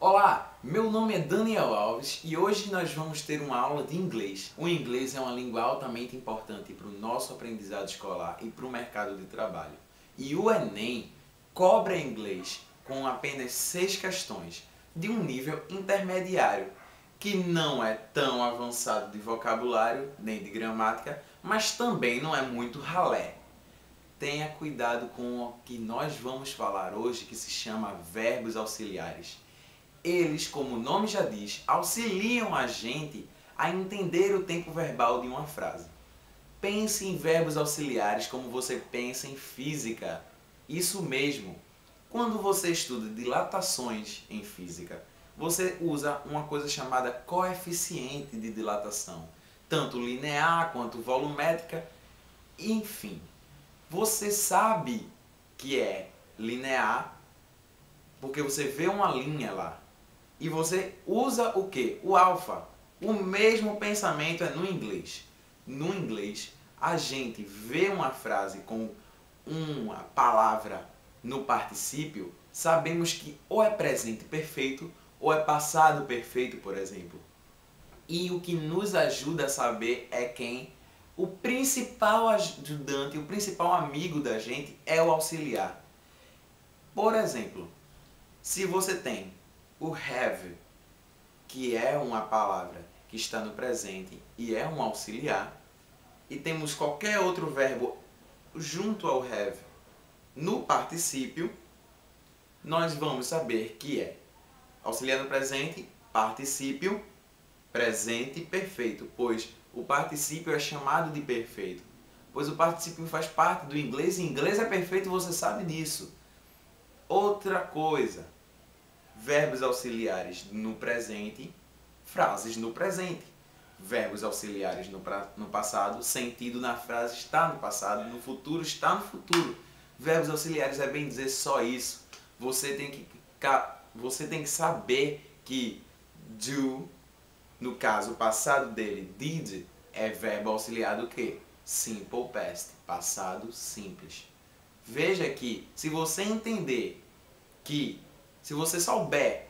Olá, meu nome é Daniel Alves e hoje nós vamos ter uma aula de inglês. O inglês é uma língua altamente importante para o nosso aprendizado escolar e para o mercado de trabalho. E o Enem cobra inglês com apenas 6 questões, de um nível intermediário, que não é tão avançado de vocabulário nem de gramática, mas também não é muito ralé. Tenha cuidado com o que nós vamos falar hoje, que se chama verbos auxiliares. Eles, como o nome já diz, auxiliam a gente a entender o tempo verbal de uma frase. Pense em verbos auxiliares como você pensa em física. Isso mesmo. Quando você estuda dilatações em física, você usa uma coisa chamada coeficiente de dilatação, tanto linear quanto volumétrica, enfim. Você sabe que é linear porque você vê uma linha lá. E você usa o que? O alfa. O mesmo pensamento é no inglês. No inglês, a gente vê uma frase com uma palavra no particípio, sabemos que ou é presente perfeito ou é passado perfeito, por exemplo. E o que nos ajuda a saber é quem o principal ajudante, o principal amigo da gente é o auxiliar. Por exemplo, se você tem o have, que é uma palavra que está no presente e é um auxiliar, e temos qualquer outro verbo junto ao have no particípio, nós vamos saber que é auxiliar no presente, particípio, presente perfeito, pois o particípio é chamado de perfeito, pois o particípio faz parte do inglês e inglês é perfeito, você sabe disso. Outra coisa, verbos auxiliares no presente, frases no presente. Verbos auxiliares no passado, sentido na frase está no passado, no futuro está no futuro. Verbos auxiliares é bem dizer só isso. Você tem que saber que do, no caso o passado dele, did, é verbo auxiliar do que? Simple past, passado simples. Veja que se você entender que, se você souber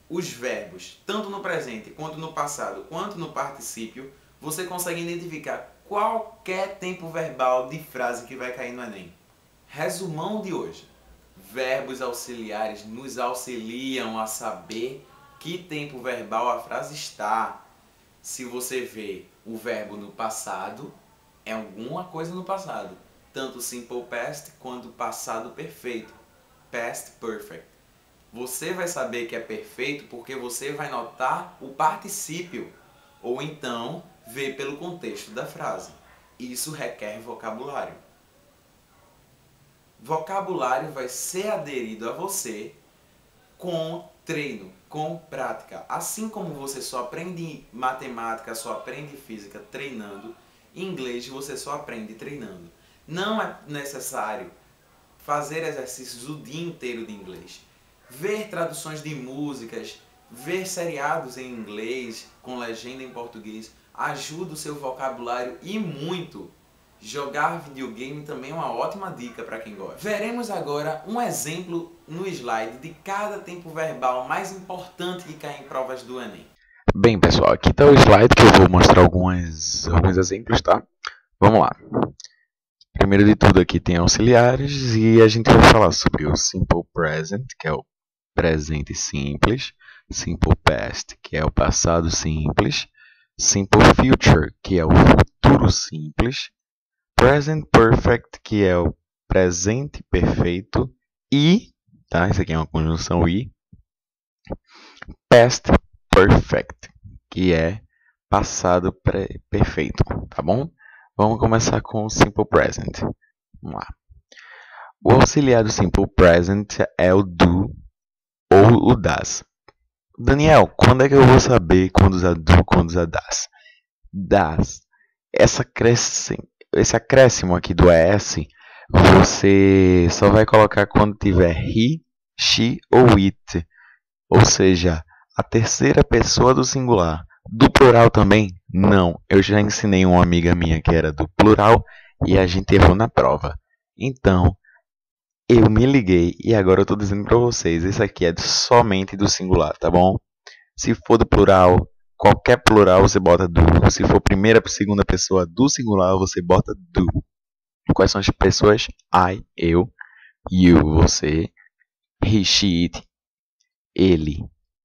os verbos, tanto no presente, quanto no passado, quanto no particípio, você consegue identificar qualquer tempo verbal de frase que vai cair no Enem. Resumão de hoje. Verbos auxiliares nos auxiliam a saber que tempo verbal a frase está. Se você vê o verbo no passado, é alguma coisa no passado. Tanto simple past quanto passado perfeito. Past perfect. Você vai saber que é perfeito porque você vai notar o particípio, ou então ver pelo contexto da frase. Isso requer vocabulário. Vocabulário vai ser aderido a você com treino, com prática. Assim como você só aprende matemática, só aprende física treinando, inglês você só aprende treinando. Não é necessário fazer exercícios o dia inteiro de inglês. Ver traduções de músicas, ver seriados em inglês com legenda em português ajuda o seu vocabulário e muito. Jogar videogame também é uma ótima dica para quem gosta. Veremos agora um exemplo no slide de cada tempo verbal mais importante que cai em provas do Enem. Bem, pessoal, aqui está o slide que eu vou mostrar alguns exemplos, tá? Vamos lá. Primeiro de tudo, aqui tem auxiliares e a gente vai falar sobre o Simple Present, que é o presente simples, Simple Past, que é o passado simples, Simple Future, que é o futuro simples, Present Perfect, que é o presente perfeito, e, tá? Isso aqui é uma conjunção e, Past Perfect, que é passado perfeito, tá bom? Vamos começar com o Simple Present. Vamos lá. O auxiliar do Simple Present é o do ou o das. Daniel, quando é que eu vou saber quando usar do, quando usar das? Das. Esse acréscimo aqui do ES, você só vai colocar quando tiver he, she ou it. Ou seja, a terceira pessoa do singular. Do plural também? Não. Eu já ensinei uma amiga minha que era do plural e a gente errou na prova. Então, Eu me liguei e agora eu tô dizendo pra vocês, isso aqui é somente do singular, tá bom? Se for do plural, qualquer plural você bota do. Se for primeira, segunda pessoa do singular, você bota do. Quais são as pessoas? I, eu, you, você, he, she, it, ele,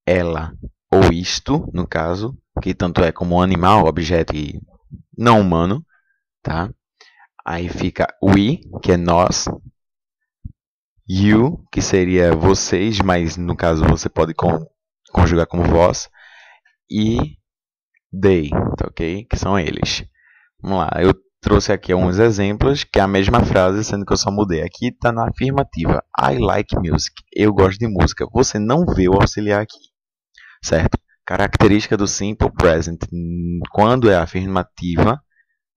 ela ou isto, no caso, que tanto é como animal, objeto e não humano, tá? Aí fica we, que é nós, you, que seria vocês, mas no caso você pode conjugar como vós, e they, tá ok? Que são eles. Vamos lá, eu trouxe aqui alguns exemplos, que é a mesma frase, sendo que eu só mudei. Aqui está na afirmativa. I like music. Eu gosto de música. Você não vê o auxiliar aqui, certo? Característica do simple present. Quando é afirmativa,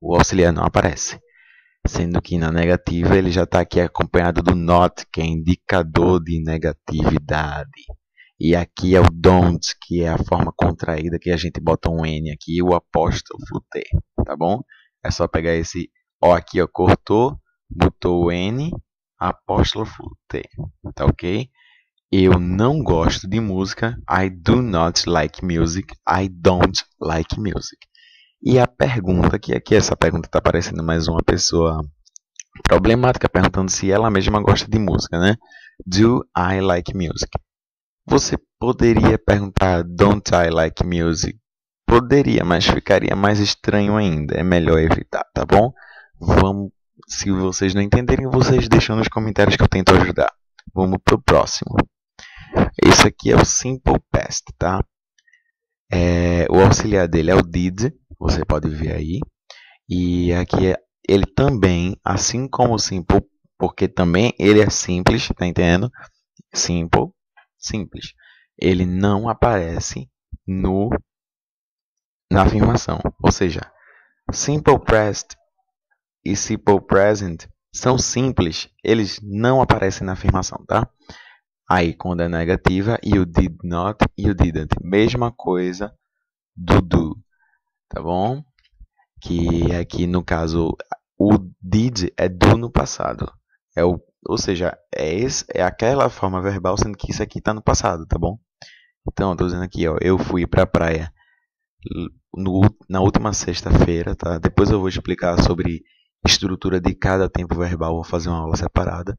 o auxiliar não aparece. Sendo que na negativa ele já está aqui acompanhado do not, que é indicador de negatividade. E aqui é o don't, que é a forma contraída, que a gente bota um N aqui, o apóstrofo T, tá bom? É só pegar esse O aqui, ó, cortou, botou o N, apóstrofo T, tá ok? Eu não gosto de música. I do not like music. I don't like music. E a pergunta, que aqui essa pergunta está parecendo mais uma pessoa problemática, perguntando se ela mesma gosta de música, né? Do I like music? Você poderia perguntar don't I like music? Poderia, mas ficaria mais estranho ainda. É melhor evitar, tá bom? Vamos, se vocês não entenderem, vocês deixam nos comentários que eu tento ajudar. Vamos pro próximo. Esse aqui é o simple past, tá? O auxiliar dele é o did, você pode ver aí. E aqui ele também, assim como o simple, porque também ele é simples, tá entendendo? Simple, simples. Ele não aparece na afirmação. Ou seja, simple past e simple present são simples, eles não aparecem na afirmação, tá? Aí, quando é negativa, you did not, you didn't. Mesma coisa do, tá bom? Que aqui, no caso, o did é do no passado. Ou seja, é aquela forma verbal, sendo que isso aqui está no passado, tá bom? Então, eu tô dizendo aqui, ó, eu fui para a praia na última sexta-feira, tá? Depois eu vou explicar sobre estrutura de cada tempo verbal, vou fazer uma aula separada.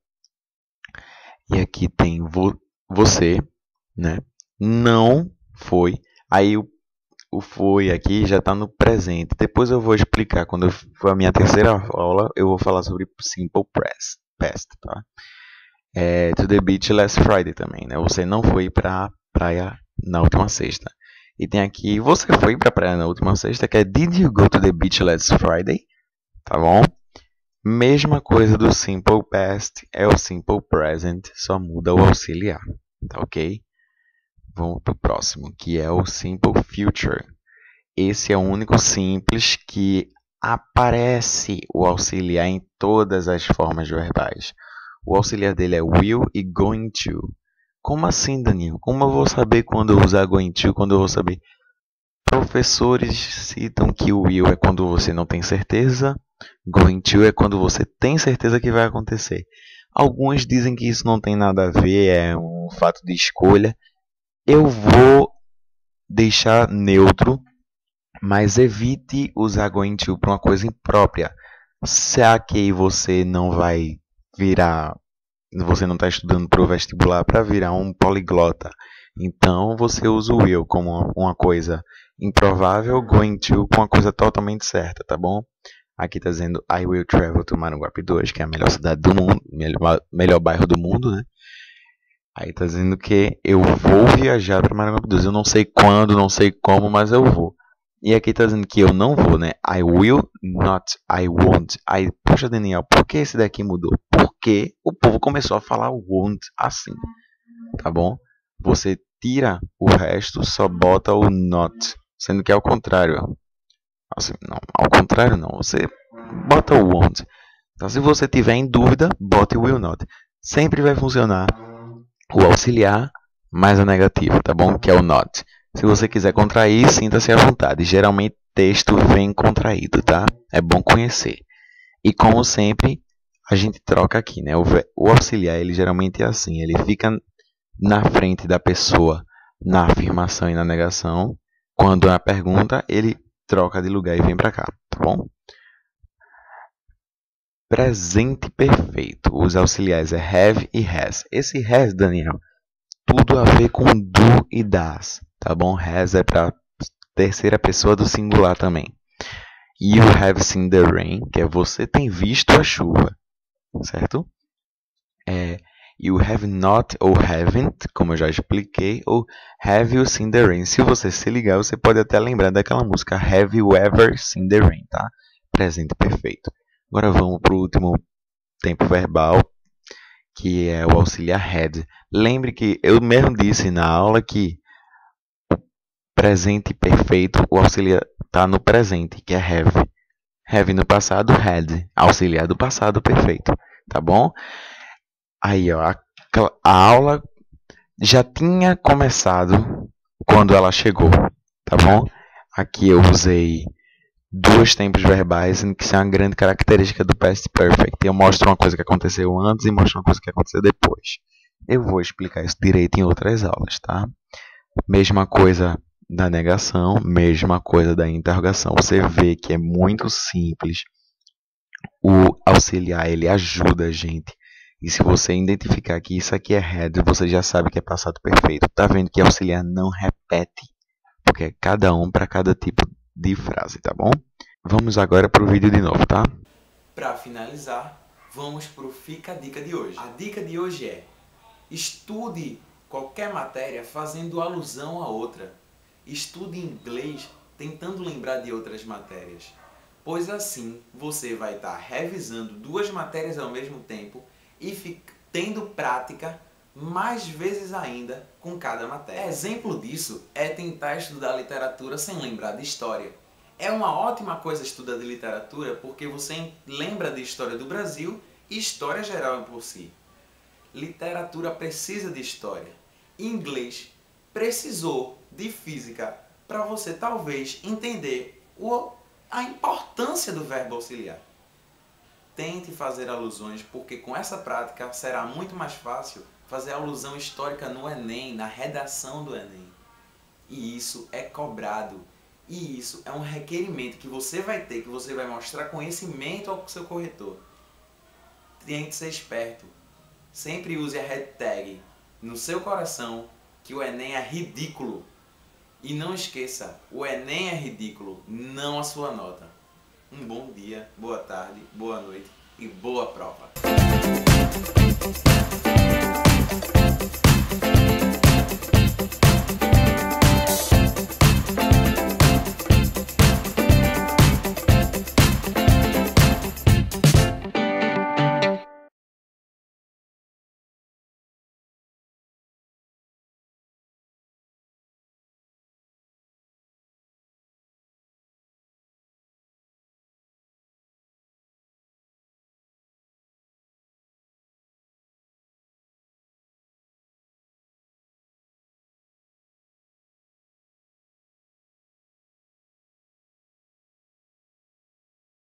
E aqui tem você, né? Não foi. Aí o foi aqui já está no presente. Depois eu vou explicar. Quando for a minha terceira aula, eu vou falar sobre simple past, tá? To the beach last Friday também, né? Você não foi para a praia na última sexta. E tem aqui, você foi para a praia na última sexta, que é Did you go to the beach last Friday? Tá bom? Mesma coisa do simple past, é o simple present, só muda o auxiliar, tá ok? Vamos para o próximo, que é o simple future. Esse é o único simples que aparece o auxiliar em todas as formas verbais. O auxiliar dele é will e going to. Como assim, Daniel? Como eu vou saber quando eu usar going to, quando eu vou saber? Professores citam que o will é quando você não tem certeza, going to é quando você tem certeza que vai acontecer. Alguns dizem que isso não tem nada a ver, é um fato de escolha. Eu vou deixar neutro, mas evite usar going to para uma coisa imprópria. Será que você não vai virar, você não está estudando para o vestibular para virar um poliglota? Então você usa o will como uma coisa improvável, going to com uma coisa totalmente certa, tá bom? Aqui está dizendo I will travel to Maranguape 2, que é a melhor cidade do mundo, melhor bairro do mundo, né? Aí está dizendo que eu vou viajar para Maranguape 2. Eu não sei quando, não sei como, mas eu vou. E aqui está dizendo que eu não vou, né? I will not, I won't. Aí, poxa, Daniel, por que esse daqui mudou? Porque o povo começou a falar won't assim, tá bom? Você tira o resto, só bota o not, sendo que é ao contrário. Assim, não, ao contrário não, você bota o won't. Então, se você tiver em dúvida, bote o will not. Sempre vai funcionar o auxiliar mais a negativa, tá bom? Que é o not. Se você quiser contrair, sinta-se à vontade. Geralmente texto vem contraído, tá? É bom conhecer. E como sempre, a gente troca aqui, né? O auxiliar, ele geralmente é assim, ele fica na frente da pessoa na afirmação e na negação. Quando é uma pergunta, ele troca de lugar e vem para cá, tá bom? Presente perfeito. Os auxiliares é have e has. Esse has, Daniel, tudo a ver com do e das, tá bom? Has é para terceira pessoa do singular também. You have seen the rain, que é você tem visto a chuva, certo? You have not ou haven't, como eu já expliquei, ou have you seen the rain. Se você se ligar, você pode até lembrar daquela música Have you ever seen the rain, tá? Presente perfeito. Agora vamos para o último tempo verbal, que é o auxiliar had. Lembre que eu mesmo disse na aula que o presente perfeito, o auxiliar está no presente, que é have. Have no passado, had. Auxiliar do passado perfeito, tá bom? Aí, ó, a aula já tinha começado quando ela chegou, tá bom? Aqui eu usei dois tempos verbais, que são uma grande característica do Past Perfect. Eu mostro uma coisa que aconteceu antes e mostro uma coisa que aconteceu depois. Eu vou explicar isso direito em outras aulas, tá? Mesma coisa da negação, mesma coisa da interrogação. Você vê que é muito simples. O auxiliar, ele ajuda a gente. E se você identificar que isso aqui é had, você já sabe que é passado perfeito. Tá vendo que auxiliar não repete, porque é cada um para cada tipo de frase, tá bom? Vamos agora para o vídeo de novo, tá? Para finalizar, vamos para o Fica a Dica de hoje. A dica de hoje é: estude qualquer matéria fazendo alusão a outra. Estude inglês tentando lembrar de outras matérias, pois assim você vai estar revisando duas matérias ao mesmo tempo e tendo prática mais vezes ainda com cada matéria. Exemplo disso é tentar estudar literatura sem lembrar de história. É uma ótima coisa estudar de literatura porque você lembra de história do Brasil e história geral por si. Literatura precisa de história. Inglês precisou de física para você talvez entender a importância do verbo auxiliar. Tente fazer alusões, porque com essa prática será muito mais fácil fazer alusão histórica no Enem, na redação do Enem. E isso é cobrado. E isso é um requerimento que você vai ter, que você vai mostrar conhecimento ao seu corretor. Tente ser esperto. Sempre use a hashtag no seu coração que o Enem é ridículo. E não esqueça, o Enem é ridículo, não a sua nota. Um bom dia, boa tarde, boa noite e boa prova!